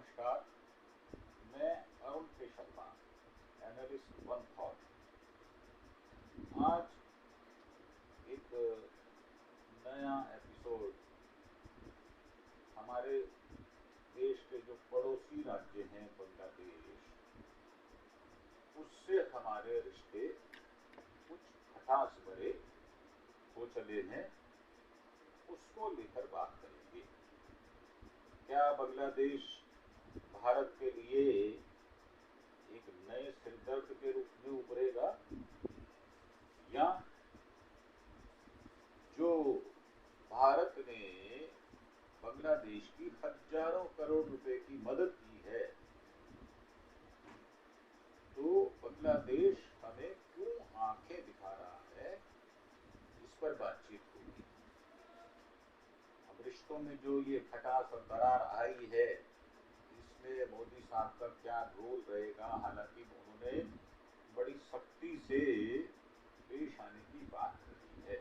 नमस्कार। मैं अरुण के शर्मा, एनालिस्ट वन थॉट। आज एक नया एपिसोड हमारे देश के जो पड़ोसी राज्य हैं बांग्लादेश, उससे हमारे रिश्ते कुछ खटास भरे हो चले हैं, उसको लेकर बात करेंगे। क्या बांग्लादेश भारत के लिए एक नए सिरदर्द के रूप में उभरेगा, या जो भारत ने बांग्लादेश की हजारों करोड़ रुपए की मदद की है, तो बांग्लादेश हमें क्यों आंखें दिखा रहा है, इस पर बातचीत होगी। अब रिश्तों में जो ये खटास और दरार आई है, इसमें मोदी साहब का क्या रोल रहेगा। हालांकि उन्होंने बड़ी सख्ती से पेश आने की बात कही है।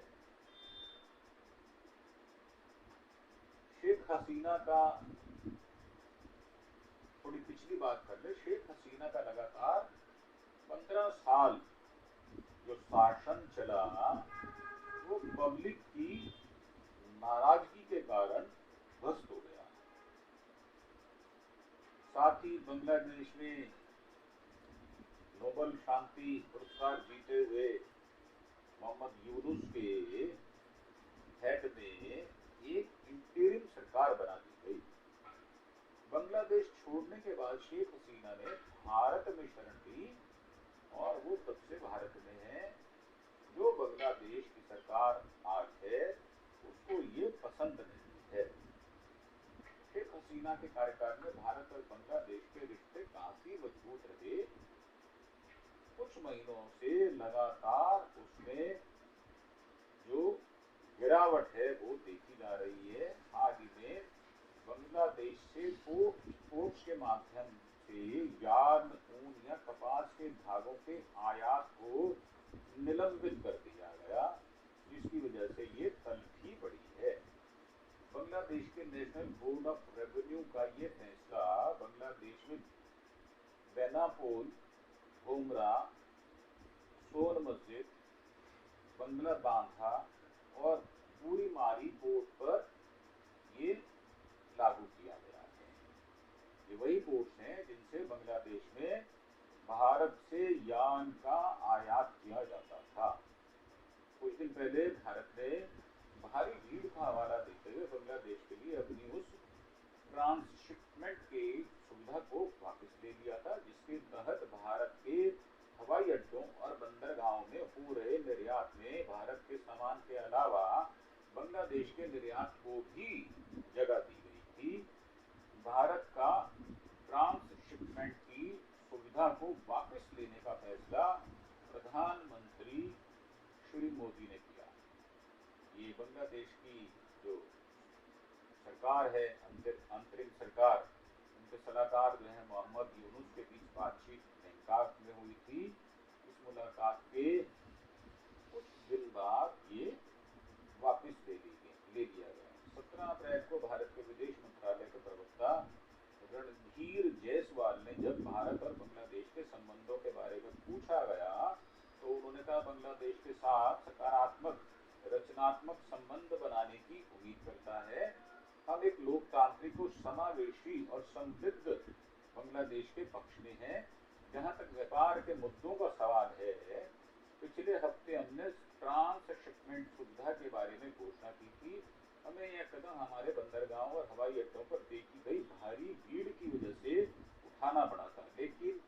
शेख हसीना का, थोड़ी पिछली बात कर ले। शेख हसीना का लगातार 15 साल जो शासन चला, वो पब्लिक की नाराजगी के कारण ध्वस्त हो गया। साथ ही बांग्लादेश में नोबेल शांति पुरस्कार जीते हुए मोहम्मद यूनुस के हेड में एक इंटरिम सरकार बना दी गई। बांग्लादेश छोड़ने के बाद शेख हसीना ने भारत में शरण ली, और वो तब से भारत में है। जो बांग्लादेश की सरकार आज है, उसको ये पसंद नहीं है। शेख हसीना के कार्यकाल में भारत और बांग्लादेश के रिश्ते काफी मजबूत रहे। कुछ महीनों से लगातार उसमें जो गिरावट है वो देखी जा रही है। हाल ही में बांग्लादेश से पोर्ट्स के माध्यम से यार्न, ऊन या कपास के धागों के आयात को निलंबित कर दिया गया, जिसकी वजह से ये तलखी पड़ी है। बांग्लादेश के नेशनल बोर्ड ऑफ रेवेन्यू का ये फैसला बांग्लादेश में बेनापोल, घोमरा, सोन मस्जिद, बंगला बांधा और पूरी मारी पोर्ट पर ये लागू किया गया है। ये वही पोर्ट्स हैं जिनसे बांग्लादेश में भारत से यार्न का आयात किया जाता था। कुछ दिन पहले भारत ने भारी भीड़ का हवाला देते हुए बांग्लादेश के लिए अपनी उस ट्रांसशिपमेंट की सुविधा को वापस ले लिया था, जिसके तहत भारत के हवाई अड्डों और बंदरगाहों में हो रहे निर्यात में भारत के सामान के अलावा बांग्लादेश के निर्यात को भी जगह दी गई थी। भारत का ट्रांसशिपमेंट की सुविधा को वापस लेने का फैसला प्रधानमंत्री श्री मोदी ने किया। ये बांग्लादेश की जो सरकार है, अंतरिम सरकार, उनके सलाहकार जो है मोहम्मद यूनुस के बीच बातचीत बैंकॉक में हुई थी। इस मुलाकात के कुछ दिन बाद ये वापस ले लिया गया। 17 अप्रैल को भारत के विदेश मंत्रालय के प्रवक्ता रणधीर जायसवाल ने जब भारत और बांग्लादेश के संबंधों के बारे में पूछा गया, तो उन्होंने कहा, बांग्लादेश के साथ सकारात्मक रचनात्मक संबंध बनाने की उम्मीद करता है। हम एक लोकतांत्रिक और समावेशी और समृद्ध बांग्लादेश के पक्ष में हैं। जहां तक व्यापार के मुद्दों का सवाल है, पिछले हफ्ते हमने ट्रांसशिपमेंट सुविधा के बारे में घोषणा की थी। हमें यह कदम हमारे बंदरगाहों और हवाई अड्डों पर देखी गई भारी भीड़ की वजह से उठाना पड़ा था। लेकिन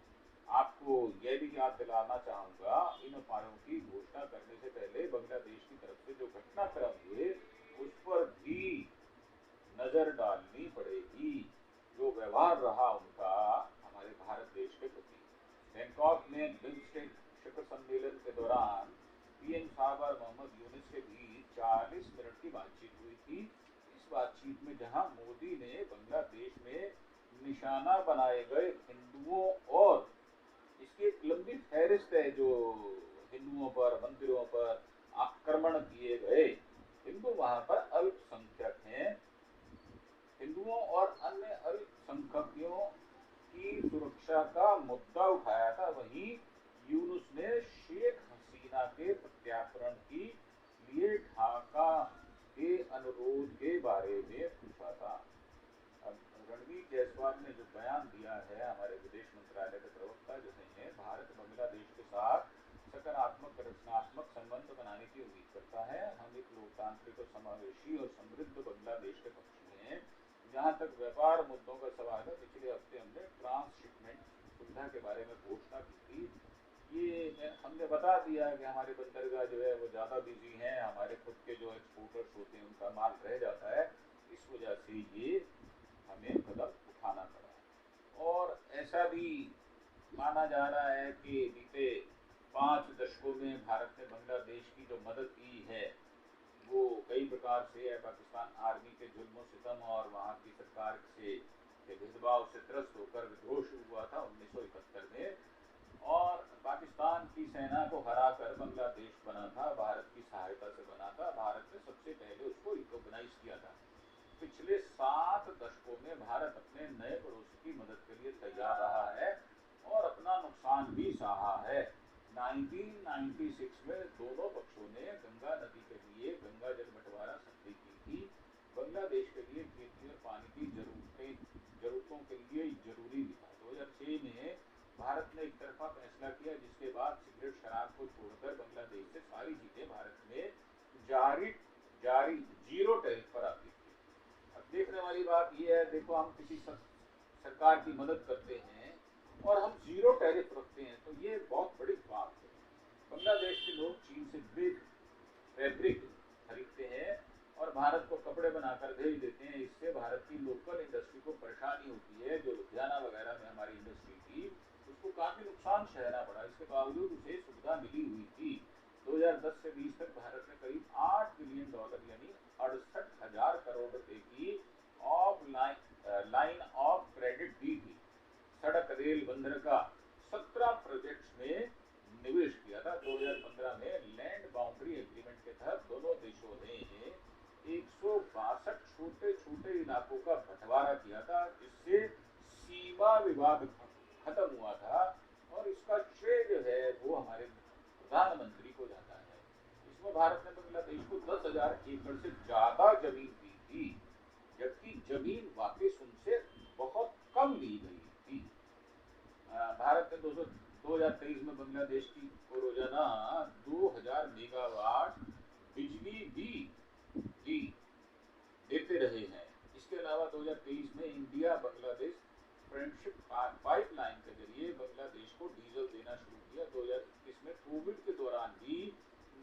आपको यह भी याद दिलाना चाहूंगा, इन उपायों की घोषणा करने से पहले बांग्लादेश की तरफ से जो घटनाक्रम हुए, उस पर भी नजर डालनी पड़ेगी। जो व्यवहार रहा उनका हमारे भारत देश के प्रति। बैंकॉक में बिम्स्टेक शिखर सम्मेलन के दौरान पीएम साहब और मोहम्मद यूनुस के बीच 40 मिनट की बातचीत हुई थी। इस बातचीत में जहां मोदी ने बांग्लादेश में निशाना बनाए गए हिंदुओं और इसकी एक लंबी फहरिस्त है, जो हिंदुओं पर, मंदिरों पर आक्रमण किए गए। हिंदू वहां पर अल्पसंख्यक हैं। हिंदुओं और अन्य अल्पसंख्यकों साहब ने जो बयान दिया है, हमारे विदेश मंत्रालय के प्रवक्ता जो हैं, भारत बांग्लादेश के साथ सकारात्मक रचनात्मक संबंध बनाने की उम्मीद करता है। हम एक लोकतांत्रिक और समावेशी और समृद्ध बांग्लादेश के पक्ष में हैं। जहाँ तक व्यापार मुद्दों का सवाल है, पिछले हफ्ते हमने ट्रांसशिपमेंट सुविधा के बारे में घोषणा की थी। ये हमने बता दिया कि हमारे बंदरगाह जो है वो ज़्यादा बिजी हैं, हमारे खुद के जो एक्सपोर्टर्स होते हैं उनका माल रह जाता है, इस वजह से ये हमें कदम उठाना पड़ा। और ऐसा भी माना जा रहा है कि बीते 5 दशकों में भारत ने बांग्लादेश की जो मदद की है वो कई प्रकार से है। पाकिस्तान आर्मी के जुल्म सितम और वहाँ की सरकार से भेदभाव से त्रस्त होकर विद्रोह शुरू हुआ था 1971 में, और पाकिस्तान की सेना को हराकर बांग्लादेश बना था, भारत की सहायता से बना था। भारत ने सबसे पहले उसको रिकॉग्नाइज किया था। पिछले 7 दशकों में भारत अपने नए पड़ोसी की मदद के लिए तैयार रहा है और अपना नुकसान भी सहा है। 1996 में दोनों पक्षों ने गंगा नदी के लिए गंगा जल बंटवारा संधि की थी। बांग्लादेश के लिए खेती और पानी की जरूरतों के लिए जरूरी भी था। 2006 में भारत ने एक तरफा फैसला किया, जिसके बाद सिगरेट शराब को छोड़कर बांग्लादेश से सारी चीजें भारत में जारी जीरो टैरिफ पर आती थी। अब देखने वाली बात यह है, देखो हम किसी सरकार की मदद करते हैं और हम जीरो टैरिफ रखते हैं, तो ये बहुत बड़ी बात है। बांग्लादेश के लोग चीन से फैब्रिक खरीदते हैं और भारत को कपड़े बनाकर भेज देते हैं। इससे भारत की लोकल इंडस्ट्री को परेशानी होती है। जो लुधियाना वगैरह में हमारी इंडस्ट्री थी उसको काफी नुकसान सहना पड़ा। इसके बावजूद उसे सुविधा मिली हुई थी। 2010 से 20 तक भारत ने करीब $8 बिलियन यानी 68,000 करोड़ रुपए की लाइन ऑफ क्रेडिट दी थी। सड़क, रेल, बंदरगाह 17 प्रोजेक्ट्स में निवेश किया था। 2015 में लैंड बाउंड्री एग्रीमेंट के तहत दोनों देशों ने 162 छोटे छोटे इलाकों का बंटवारा किया था, जिससे सीमा विवाद खत्म हुआ था। और इसका श्रेय जो है वो हमारे प्रधानमंत्री को जाता है। इसमें भारत ने बांग्लादेश को 10,000 एकड़ से ज्यादा जमीन दी थी, जबकि जमीन वापस उनसे बहुत कम ली गई थी। भारत ने 2023 में बांग्लादेश को रोजाना 2000 मेगावाट बिजली भी देते रहे हैं। इसके अलावा 2023 में इंडिया बांग्लादेश फ्रेंडशिप पाइपलाइन के जरिए बांग्लादेश को डीजल देना शुरू किया। 2021 में कोविड के दौरान भी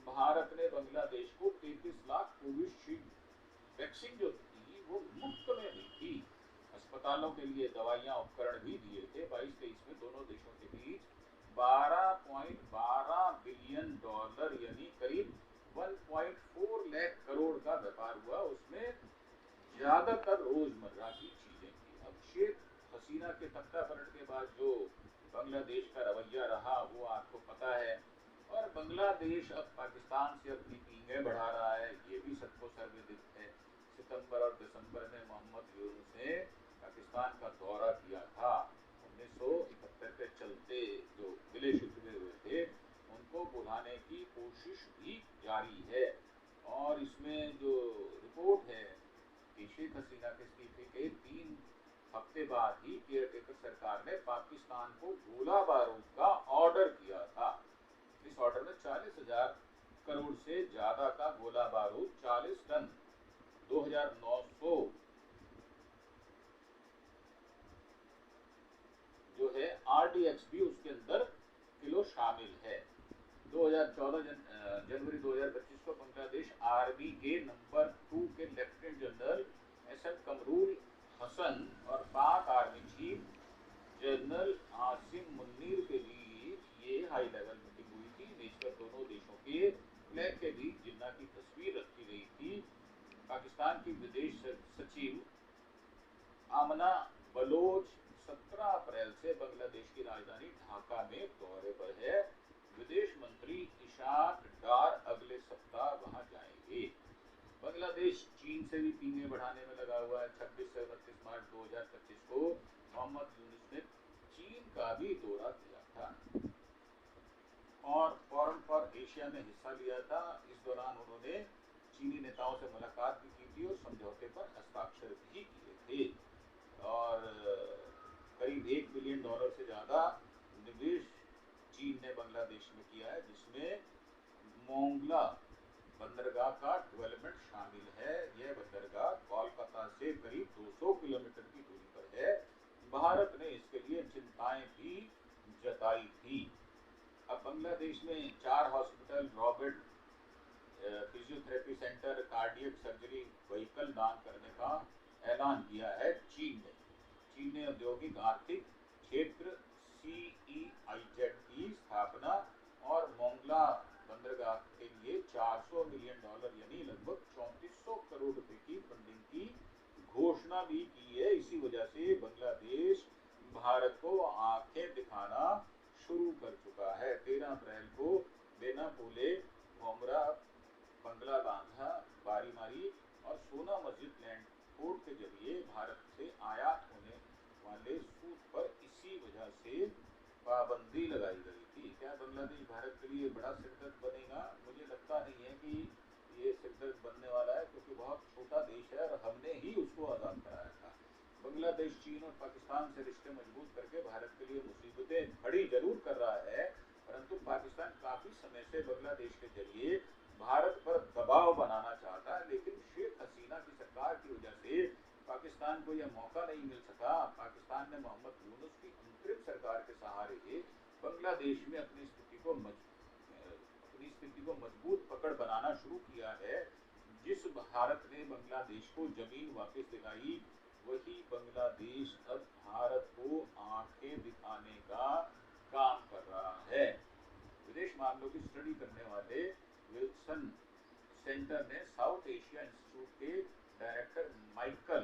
भारत ने बांग्लादेश को 33 लाख कोविशील्ड वैक्सीन जो थी वो मुफ्त में दी थी। अस्पतालों के लिए दवाइयां, उपकरण भी दिए थे। 22-23 में दोनों देशों के बीच $12.12 बिलियन यानी करीब 1.4 लाख करोड़ का व्यापार हुआ। उसमें ज्यादातर रोजमर्रा की चीजें थी। अब शेख हसीना के तख्ता पलट के बाद जो बांग्लादेश का रवैया रहा वो आपको पता है। और बांग्लादेश अब पाकिस्तान से अपनी पींगे बढ़ा रहा है, ये भी सबको सर्वविदित है। सितंबर और दिसंबर में मोहम्मद यूनुस ने पाकिस्तान का दौरा किया था। 1971 के चलते जो गिले शिकवे हुए थे उनको बुलाने की कोशिश भी जारी है। और इसमें जो रिपोर्ट है कि शेख हसीना के इस्तीफे के 3 हफ्ते बाद ही केयरटेकर सरकार ने पाकिस्तान को गोला बारूद का ऑर्डर किया था। इस ऑर्डर में 40,000 करोड़ से ज्यादा का गोला बारूद, 40 टन 2,900 जो है RDX भी उसके अंदर किलो शामिल है। 2014 जनवरी 2025 को बांग्लादेश आर्मी के नंबर 2 के lieutenant general SM Kamrul Hasan और Pak army chief general Asim Munir के बीच ये हाई लेवल मीटिंग हुई थी। मेज पर दोनों देशों के फ्लैग के बीच जिन्ना की तस्वीर रखी गई थी। पाकिस्तान की विदेश सचिव आमना बलोच 17 अप्रैल से बांग्लादेश की राजधानी ढाका में दौरे पर है। विदेश मंत्री इशाक डार अगले सप्ताह वहां जाएंगे। बांग्लादेश चीन से भी पींगे बढ़ाने में लगा हुआ है। 26 से 29 मार्च 2025 को मोहम्मद यूनुस ने चीन का भी दौरा किया था और फोरम फॉर एशिया में हिस्सा लिया था। इस दौरान उन्होंने चीनी नेताओं से मुलाकात भी की थी और समझौते पर हस्ताक्षर भी किए थे। और बांग्लादेश में किया है, जिसमें मोंगला बंदरगाह का डेवलपमेंट शामिल है। यह बंदरगाह कोलकाता से करीब 200 किलोमीटर की दूरी पर है। भारत ने इसके लिए चिंताएं भी जताई थी। अब बांग्लादेश में 4 hospital, Robert physiotherapy centre, cardiac surgery vehicle दान करने का ऐलान किया है चीन ने। चीन ने औद्योगिक आर्थिक क्षेत्र CEIZ की स्थापना और मोंगला बंदरगाह के लिए $400 मिलियन यानी लगभग 3400 करोड़ रुपए की फंडिंग की घोषणा भी की है। इसी वजह से बांग्लादेश भारत को आंखें दिखाना शुरू कर चुका है। 13 अप्रैल को बेना बोले मोमरा, बंगला बांधा, बारीमारी और सोना मस्जिद लैंड पोर्ट के जरिए भारत से आयात होने वाले सूत पर इसी वजह से पाबंदी लगाई गई थी। क्या बांग्लादेश भारत के लिए बड़ा सिरदर्द बनेगा? मुझे लगता नहीं है कि ये सिरदर्द बनने वाला है, क्योंकि बहुत छोटा देश है और हमने ही उसको आज़ाद कराया था। बांग्लादेश चीन और पाकिस्तान से रिश्ते मजबूत करके भारत के लिए मुसीबतें खड़ी जरूर कर रहा है, परंतु पाकिस्तान काफी समय से बांग्लादेश के जरिए भारत पर दबाव बनाना चाहता है, लेकिन शेख हसीना की सरकार की वजह से पाकिस्तान को यह मौका नहीं मिल सका। पाकिस्तान ने मोहम्मद यूनुस की अंतरिम सरकार के सहारे बांग्लादेश में अपनी स्थिति को मजबूत पकड़ बनाना शुरू किया है। जिस भारत ने बांग्लादेश को जमीन वापस दिलाई, वही बांग्लादेश अब भारत को आंखें दिखाने का काम कर रहा है। विदेश मामलों की स्टडी करने वाले विल्सन सेंटर ने साउथ एशिया इंस्टीट्यूट के डायरेक्टर माइकल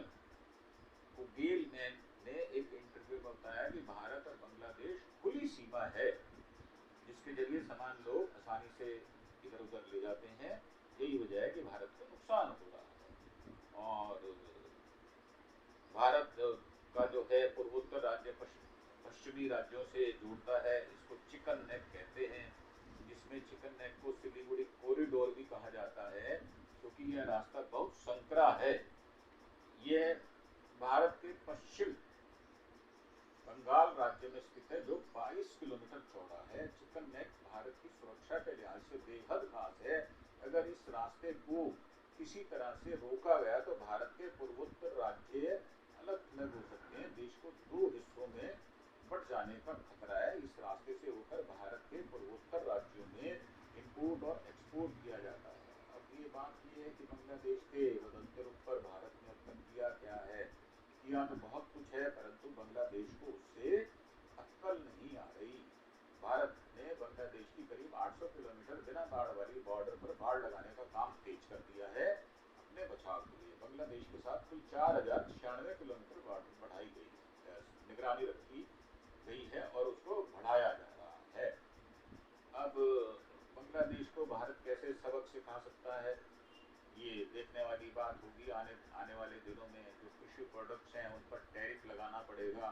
ओगेलमैन ने एक इंटरव्यू में बताया कि भारत और बांग्लादेश खुली सीमा है, जिसके जरिए सामान लोग आसानी से इधर उधर ले जाते हैं। यही वजह है कि भारत को नुकसान हो रहा है। और भारत का जो है पूर्वोत्तर राज्य पश्चिमी राज्यों से जोड़ता है। इसको चिकन नेक कहते हैं, जिसमें चिकन नेक को सिलीगुड़ी कॉरिडोर भी कहा जाता है, क्योंकि यह रास्ता बहुत संकरा है। यह भारत के पश्चिम बंगाल राज्य में स्थित है, जो 22 किलोमीटर चौड़ा है। चिकन नेक भारत की सुरक्षा के लिहाज से बेहद खास है। अगर इस रास्ते को किसी तरह से रोका गया तो भारत के पूर्वोत्तर राज्य अलग अलग हो सकते हैं। देश को 2 हिस्सों में बट जाने का खतरा है। इस रास्ते से होकर भारत के पूर्वोत्तर राज्यों में इंपोर्ट और एक्सपोर्ट किया जाता है। अब ये बात ये है कि बांग्लादेश के बदलते रुख पर भारत ने अब तक किया क्या है? किया तो बहुत कुछ है, परंतु बांग्लादेश को उससे अक्कल नहीं आ रही। भारत ने बांग्लादेश की करीब 800 किलोमीटर बिना बाढ़ वाली बॉर्डर पर बाढ़ लगाने का काम तेज कर दिया है अपने बचाव के लिए। बांग्लादेश के साथ कुल 4096 किलोमीटर बॉर्डर बढ़ाई गई है, निगरानी रखी गई है और उसको बढ़ाया जा रहा है। अब बांग्लादेश को भारत कैसे सबक सिखा सकता है, ये देखने वाली बात होगी। आने वाले दिनों में जो कृषि प्रोडक्ट्स हैं उन पर टैरिफ लगाना पड़ेगा।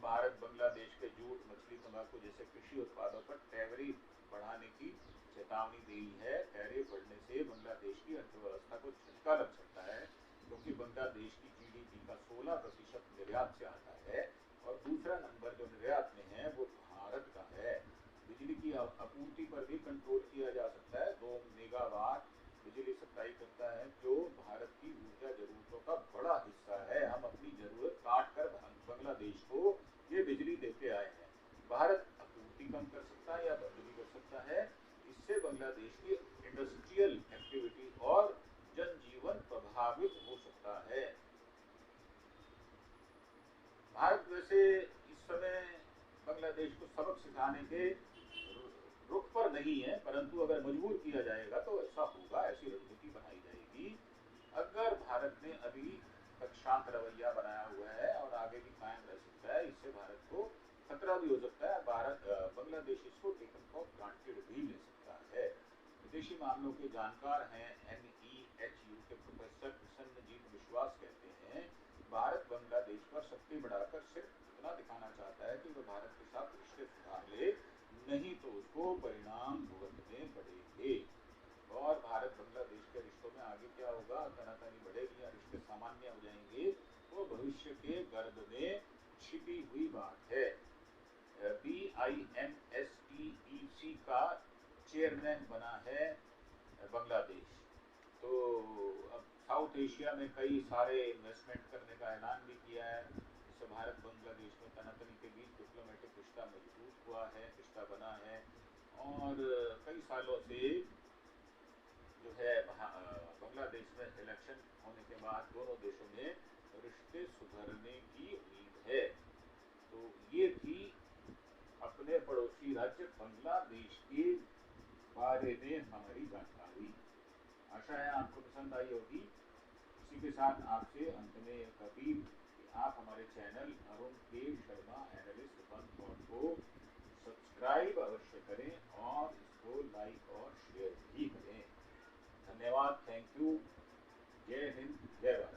भारत बांग्लादेश के जूट, मछली, तंबाकू जैसे कृषि उत्पादों पर टैरिफ बढ़ाने की चेतावनी दी है। टैरिफ बढ़ने से बांग्लादेश की अर्थव्यवस्था को झटका लग सकता है, क्योंकि बांग्लादेश की GDP का 16% निर्यात से आता है और दूसरा नंबर जो निर्यात में है वो भारत का है। बिजली की आपूर्ति पर भी कंट्रोल किया जा सकता है। 2 मेगावाट बिजली सप्लाई करता है, जो भारत की ऊर्जा जरूरतों का बड़ा हिस्सा है। हम अपनी जरूरत काट कर बांग्लादेश को ये बिजली देते आए हैं। भारत आपूर्ति कम कर सकता है या बंद भी कर सकता है। इससे बांग्लादेश की इंडस्ट्रियल एक्टिविटी और जनजीवन प्रभावित हो सकता है। भारत वैसे इस समय बांग्लादेश को सबक सिखाने के रुख पर नहीं है, परंतु अगर मजबूर किया जाएगा तो ऐसा होगा, ऐसी रणनीति बनाई जाएगी। अगर भारत ने अभी तक शांत रवैया बनाया हुआ है और आगे भी कायम रह सकता है, इससे भारत को खतरा भी हो सकता है। बांग्लादेश इसको टेकन फॉर ग्रांटेड भी ले सकता है। विदेशी मामलों के जानकार हैं NEHU के प्रोफेसर प्रसन्नजीत विश्वास कहते हैं, भारत बांग्लादेश पर शक्ति बढ़ाकर सिर्फ इतना दिखाना चाहता है कि वह भारत के साथ रिश्ते सुधार ले, नहीं तो उसको परिणाम भुगतने पड़ेंगे। और भारत बांग्लादेश के रिश्तों में आगे क्या होगा, तनातनी बढ़ेगी या रिश्ते सामान्य हो जाएंगे, वो भविष्य के गर्भ में छिपी हुई बात है। BIMSTEC का चेयरमैन बना है बांग्लादेश। तो अब साउथ एशिया में कई सारे इन्वेस्टमेंट करने का ऐलान भी किया है। जैसे भारत बांग्लादेश में तनातनी के बीच डिप्लोमेटिक रिश्ता मजबूत हुआ है, रिश्ता बना है, और कई सालों से जो है बांग्लादेश में इलेक्शन होने के बाद दोनों देशों में रिश्ते सुधरने की उम्मीद है। तो ये थी अपने पड़ोसी राज्य बांग्लादेश के बारे में हमारी जानकारी। आशा है आपको पसंद आई होगी। इसी के साथ आपसे अंत में एक अपील कि आप हमारे चैनल अरुण के शर्मा एनालिस्ट वन को सब्सक्राइब अवश्य करें और इसको लाइक और शेयर भी करें। धन्यवाद, थैंक यू, जय हिंद, जय भारत।